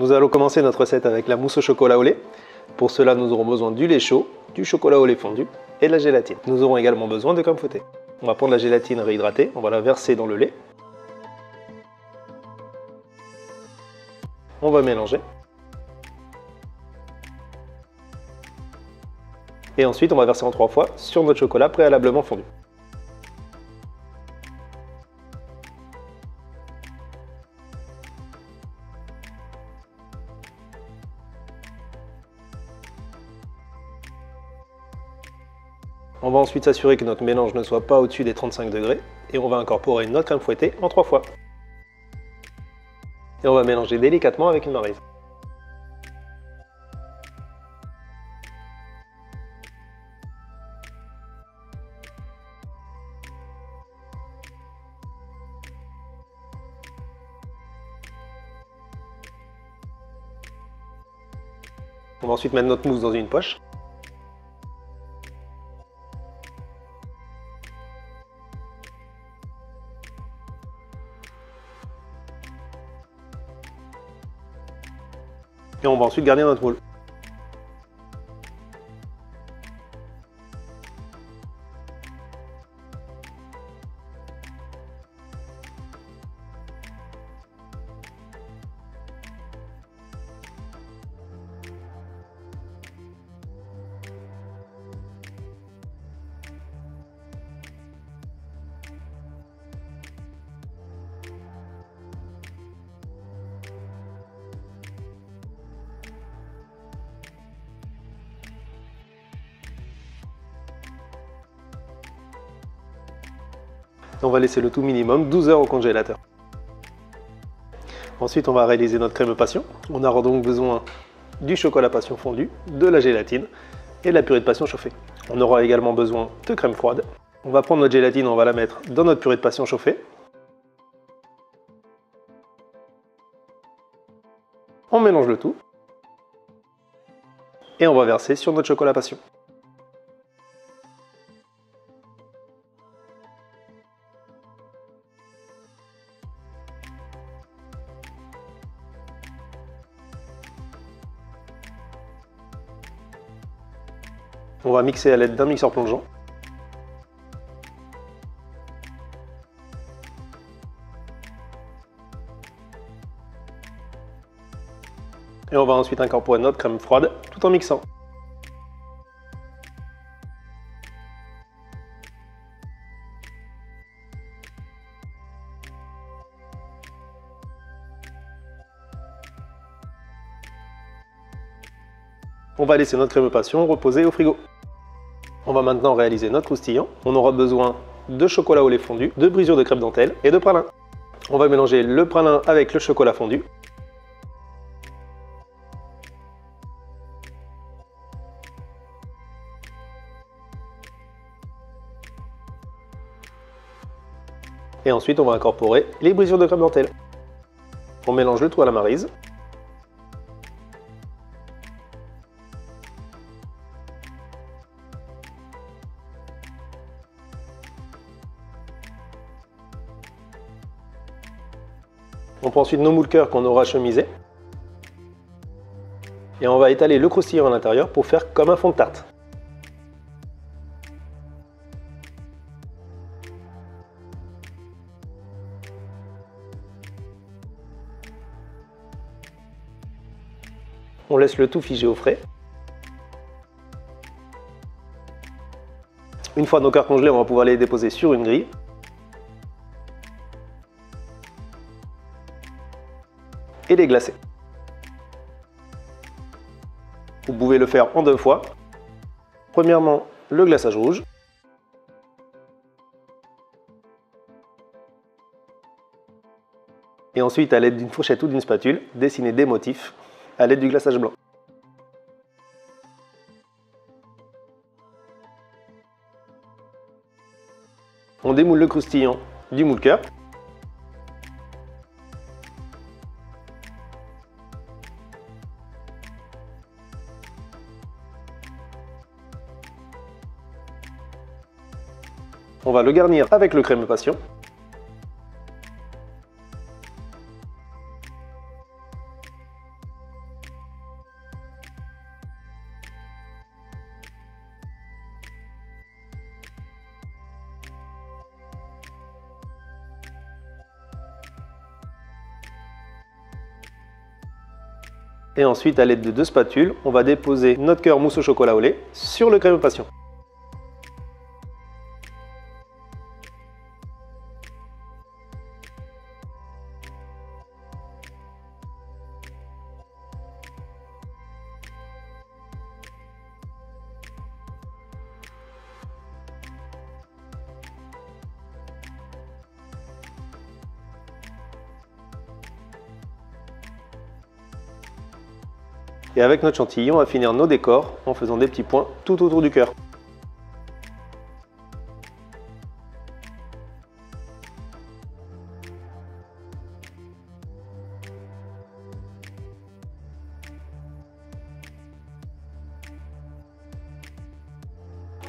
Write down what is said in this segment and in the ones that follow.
Nous allons commencer notre recette avec la mousse au chocolat au lait. Pour cela, nous aurons besoin du lait chaud, du chocolat au lait fondu et de la gélatine. Nous aurons également besoin de crème fouettée. On va prendre la gélatine réhydratée, on va la verser dans le lait. On va mélanger. Et ensuite, on va verser en 3 fois sur notre chocolat préalablement fondu. On va ensuite s'assurer que notre mélange ne soit pas au-dessus des 35 degrés et on va incorporer notre crème fouettée en 3 fois. Et on va mélanger délicatement avec une maryse. On va ensuite mettre notre mousse dans une poche. Et on va ensuite garnir notre moule. On va laisser le tout minimum 12 heures au congélateur. Ensuite, on va réaliser notre crème passion. On aura donc besoin du chocolat passion fondu, de la gélatine et de la purée de passion chauffée. On aura également besoin de crème froide. On va prendre notre gélatine, on va la mettre dans notre purée de passion chauffée. On mélange le tout et on va verser sur notre chocolat passion. On va mixer à l'aide d'un mixeur plongeant. Et on va ensuite incorporer notre crème froide tout en mixant. On va laisser notre crème passion reposer au frigo. On va maintenant réaliser notre croustillant. On aura besoin de chocolat au lait fondu, de brisure de crêpe dentelle et de pralin. On va mélanger le pralin avec le chocolat fondu. Et ensuite, on va incorporer les brisures de crêpe dentelle. On mélange le tout à la maryse. On prend ensuite nos moules cœurs qu'on aura chemisés. Et on va étaler le croustillant à l'intérieur pour faire comme un fond de tarte. On laisse le tout figer au frais. Une fois nos cœurs congelés, on va pouvoir les déposer sur une grille. Et les glacer. Vous pouvez le faire en 2 fois. Premièrement, le glaçage rouge. Et ensuite, à l'aide d'une fourchette ou d'une spatule, dessiner des motifs à l'aide du glaçage blanc. On démoule le croustillant du moule cœur. On va le garnir avec le crème passion. Et ensuite, à l'aide de 2 spatules, on va déposer notre cœur mousse au chocolat au lait sur le crème passion. Et avec notre chantilly, on va finir nos décors en faisant des petits points tout autour du cœur.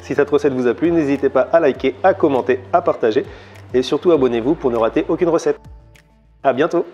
Si cette recette vous a plu, n'hésitez pas à liker, à commenter, à partager et surtout abonnez-vous pour ne rater aucune recette. À bientôt!